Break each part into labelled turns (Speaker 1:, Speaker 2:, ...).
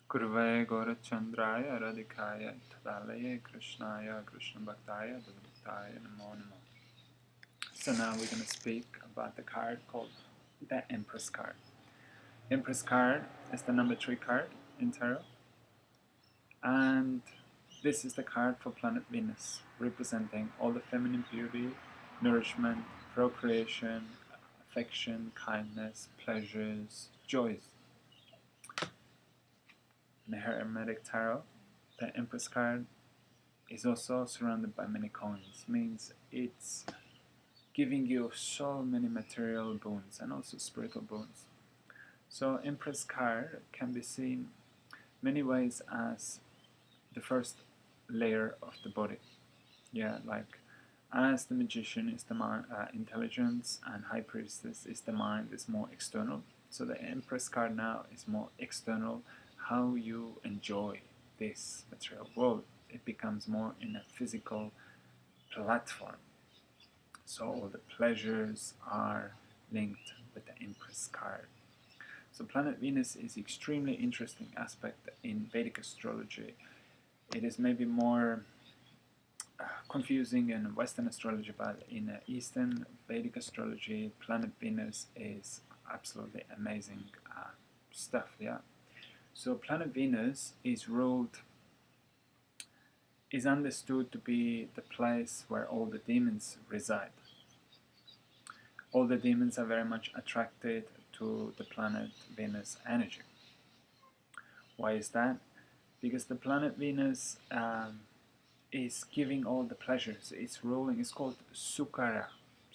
Speaker 1: Gurve Gaurachandraya Radhikaya Tadalaye Krishnaya Krishna Bhaktaya Bhaktaya Namo Namo. So now we're going to speak about the card called the Empress card. Empress card is the number 3 card in tarot, and this is the card for planet Venus, representing all the feminine beauty, nourishment, procreation, affection, kindness, pleasures, joys. In the Hermetic Tarot, the Empress card is also surrounded by many coins, means it's giving you so many material boons and also spiritual boons. So Empress card can be seen many ways as the first layer of the body. Yeah, like as the magician is the mind, intelligence, and high priestess is the mind, is more external. So the Empress card now is more external, how you enjoy this material world. It becomes more in a physical platform. So all the pleasures are linked with the Empress card. So planet Venus is extremely interesting aspect in Vedic astrology. It is maybe more confusing in Western astrology, but in Eastern Vedic astrology, planet Venus is absolutely amazing stuff. Yeah. So planet Venus is understood to be the place where all the demons reside. All the demons are very much attracted to the planet Venus energy. Why is that? Because the planet Venus is giving all the pleasures. It's ruling. It's called Sukara.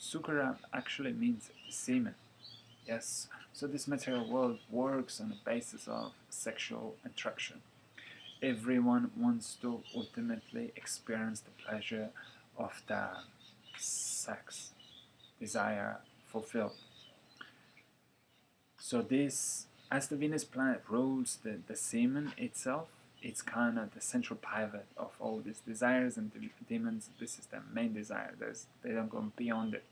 Speaker 1: Sukara actually means semen. Yes. So this material world works on the basis of sexual attraction. Everyone wants to ultimately experience the pleasure of the sex desire fulfilled. So this, as the Venus planet rules the semen itself, it's kind of the central pivot of all these desires and demons. This is their main desire. They don't go beyond it,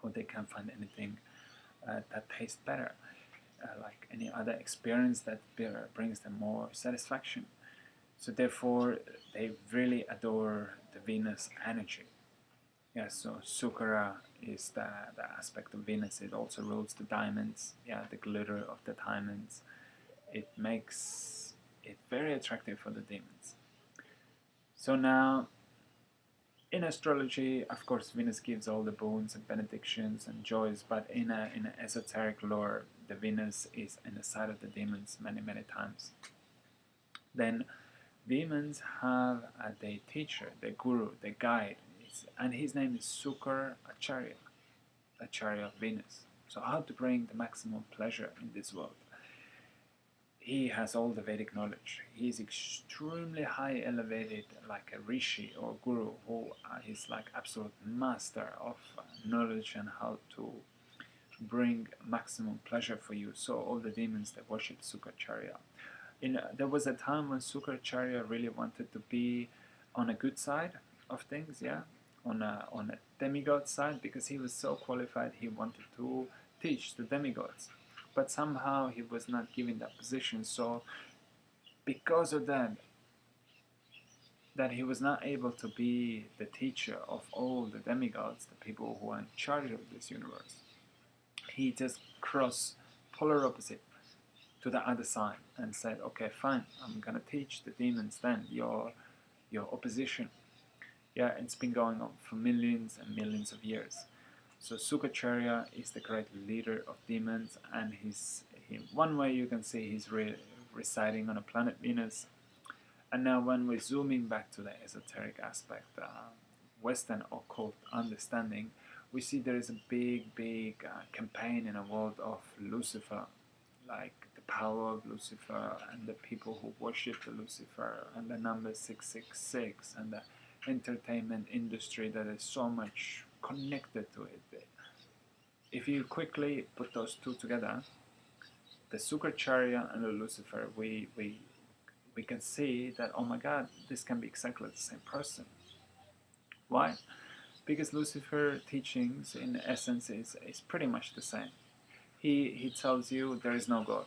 Speaker 1: or they can't find anything that tastes better, like any other experience that brings them more satisfaction. So therefore, they really adore the Venus energy. Yeah, so Sukara is the aspect of Venus. It also rules the diamonds, yeah, the glitter of the diamonds. It makes it very attractive for the demons. So now, in astrology, of course, Venus gives all the boons and benedictions and joys, but in an esoteric lore, the Venus is in the side of the demons many, many times. Then demons have their teacher, their guru, their guide, and his name is Sukar Acharya, Acharya of Venus. So how to bring the maximum pleasure in this world? He has all the Vedic knowledge. He is extremely high elevated, like a rishi or guru, who is like absolute master of knowledge and how to bring maximum pleasure for you. So all the demons that worship Sukracharya. There was a time when Sukracharya really wanted to be on a good side of things, yeah, on a demigod side, because he was so qualified. He wanted to teach the demigods, but somehow he was not given that position. So because of that he was not able to be the teacher of all the demigods, the people who are in charge of this universe, he just crossed polar opposite to the other side and said, okay, fine, I'm gonna teach the demons then your opposition. Yeah, it's been going on for millions and millions of years. So Sukacharya is the great leader of demons, and one way you can see he's residing on a planet Venus. And now when we're zooming back to the esoteric aspect, Western occult understanding, we see there is a big campaign in the world of Lucifer, like the power of Lucifer and the people who worship the Lucifer and the number 666 and the entertainment industry that is so much connected to it. If you quickly put those two together, the Sukracharya and the Lucifer, we can see that, oh my god, this can be exactly the same person. Why? Because Lucifer teachings in essence is pretty much the same. He tells you there is no God.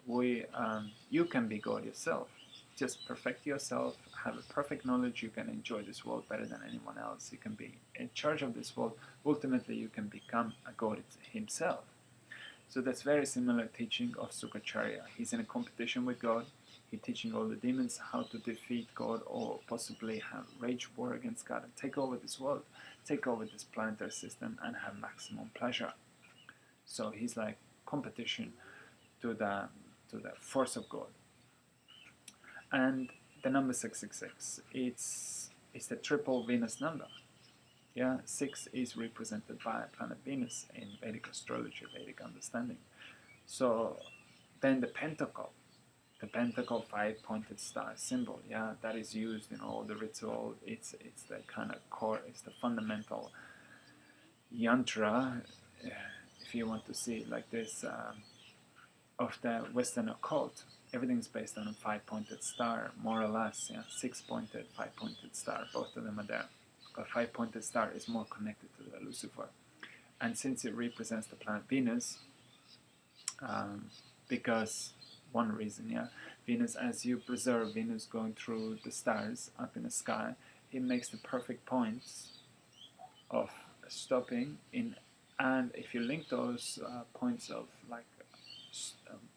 Speaker 1: you can be God yourself. Just perfect yourself, have a perfect knowledge, you can enjoy this world better than anyone else. You can be in charge of this world. Ultimately, you can become a God himself. So that's very similar teaching of Sukacharya. He's in a competition with God. He's teaching all the demons how to defeat God or possibly have rage war against God and take over this world, take over this planetary system and have maximum pleasure. So he's like competition to the force of God. And the number 666, it's the triple Venus number. Yeah, 6 is represented by planet Venus in Vedic astrology, Vedic understanding. So then the pentacle 5-pointed star symbol, yeah, that is used in all the ritual. It's the kind of core, it's the fundamental yantra, if you want to see it like this, of the Western occult. Everything's based on a 5-pointed star, more or less. Yeah, 6-pointed, 5-pointed star, both of them are there. But 5-pointed star is more connected to the Lucifer. And since it represents the planet Venus, because one reason, yeah, Venus, as you preserve Venus going through the stars up in the sky, it makes the perfect points of stopping in. And if you link those points of like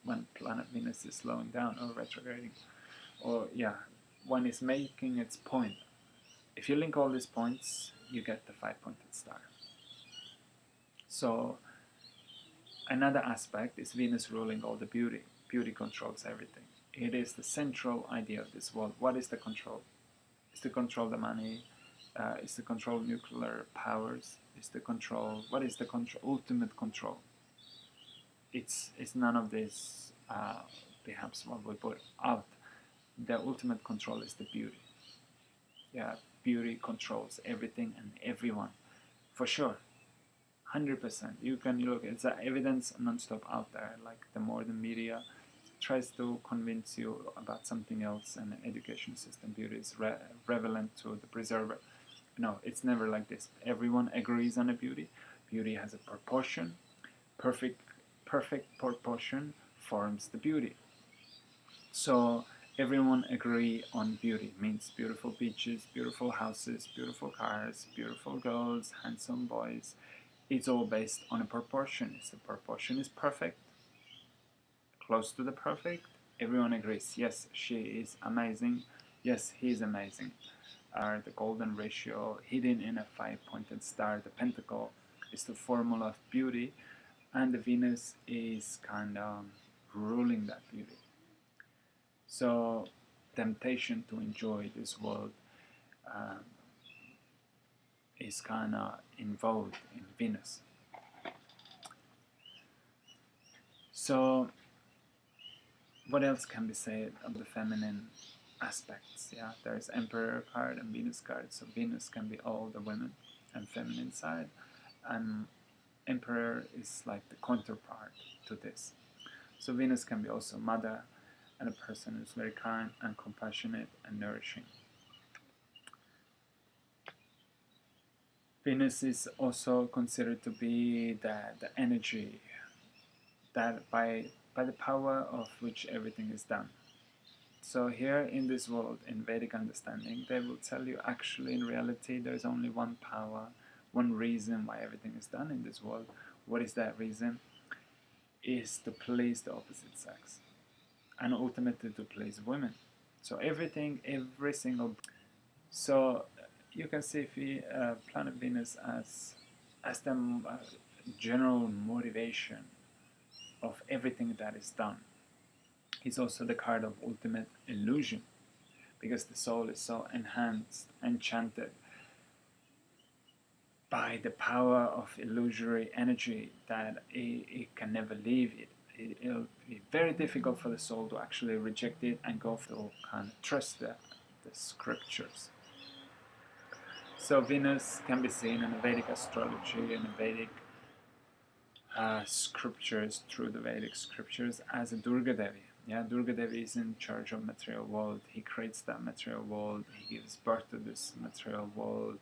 Speaker 1: when planet Venus is slowing down or retrograding, or yeah, when it's making its point, if you link all these points, you get the 5-pointed star. So another aspect is Venus ruling all the beauty. Beauty controls everything. It is the central idea of this world. What is the control? It's to control the money. It's to control nuclear powers. It's to control. What is the control? Ultimate control. It's none of this. Perhaps what we put out. The ultimate control is the beauty. Yeah, beauty controls everything and everyone, for sure. 100%. You can look. It's evidence non-stop out there. Like the modern media tries to convince you about something else, and the education system, beauty is relevant to the preserver. No, it's never like this. Everyone agrees on a beauty. Beauty has a proportion. Perfect proportion forms the beauty. So everyone agree on beauty. Means beautiful beaches, beautiful houses, beautiful cars, beautiful girls, handsome boys. It's all based on a proportion. If the proportion is perfect, close to the perfect, everyone agrees. Yes, she is amazing. Yes, he is amazing. The golden ratio hidden in a 5-pointed star, the pentacle, is the formula of beauty, and the Venus is kind of ruling that beauty. So, temptation to enjoy this world is kind of involved in Venus. So, what else can be said of the feminine aspects? Yeah, there's Emperor card and Venus card. So Venus can be all the women and feminine side, and Emperor is like the counterpart to this. So Venus can be also mother and a person who's very kind and compassionate and nourishing. Venus is also considered to be the energy that by the power of which everything is done. So here in this world, in Vedic understanding, they will tell you actually in reality there is only one power, one reason why everything is done in this world. What is that reason? Is to please the opposite sex, and ultimately to please women. So everything, every single. So you can see planet Venus as the general motivation of everything that is done. It's also the card of ultimate illusion, because the soul is so enhanced, enchanted by the power of illusory energy that it can never leave it. It'll be very difficult for the soul to actually reject it and go to kind of trust the scriptures. So Venus can be seen in the Vedic astrology and the Vedic scriptures, through the Vedic scriptures, as a Durga Devi. Yeah, Durga Devi is in charge of material world. He creates that material world. He gives birth to this material world.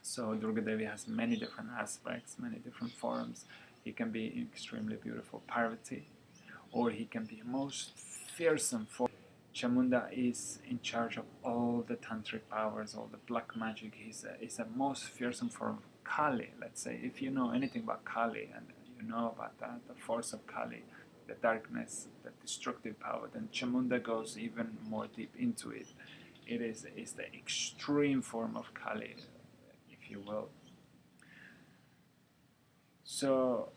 Speaker 1: So Durga Devi has many different aspects, many different forms. He can be extremely beautiful. Parvati, or he can be a most fearsome force. Chamunda is in charge of all the tantric powers, all the black magic. He's a most fearsome form of Kali, let's say. If you know anything about Kali and you know about the force of Kali, the darkness, the destructive power, then Chamunda goes even more deep into it. It is the extreme form of Kali, if you will. So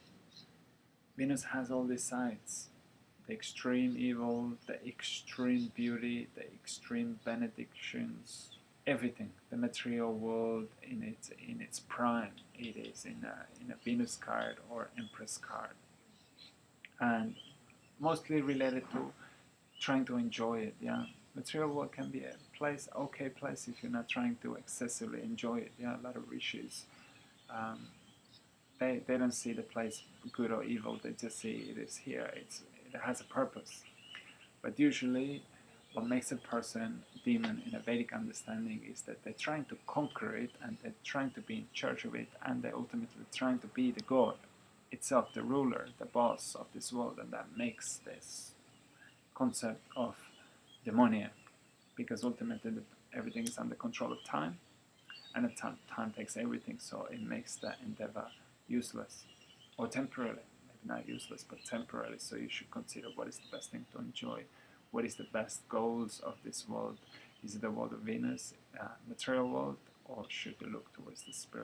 Speaker 1: Venus has all these sides: the extreme evil, the extreme beauty, the extreme benedictions, everything. The material world in its prime, it is in a Venus card or Empress card, and mostly related to trying to enjoy it. Yeah, material world can be a place, okay place, if you're not trying to excessively enjoy it. Yeah, a lot of rishis. Um, they don't see the place good or evil. They just see it is here. It has a purpose. But usually, what makes a person demon in a Vedic understanding is that they're trying to conquer it and they're trying to be in charge of it, and they're ultimately trying to be the god itself, the ruler, the boss of this world, and that makes this concept of demoniac, because ultimately everything is under control of time, and time takes everything, so it makes the endeavor useless, or temporarily, maybe not useless, but temporarily. So you should consider what is the best thing to enjoy, what is the best goals of this world. Is it the world of Venus, material world, or should you look towards the spirit?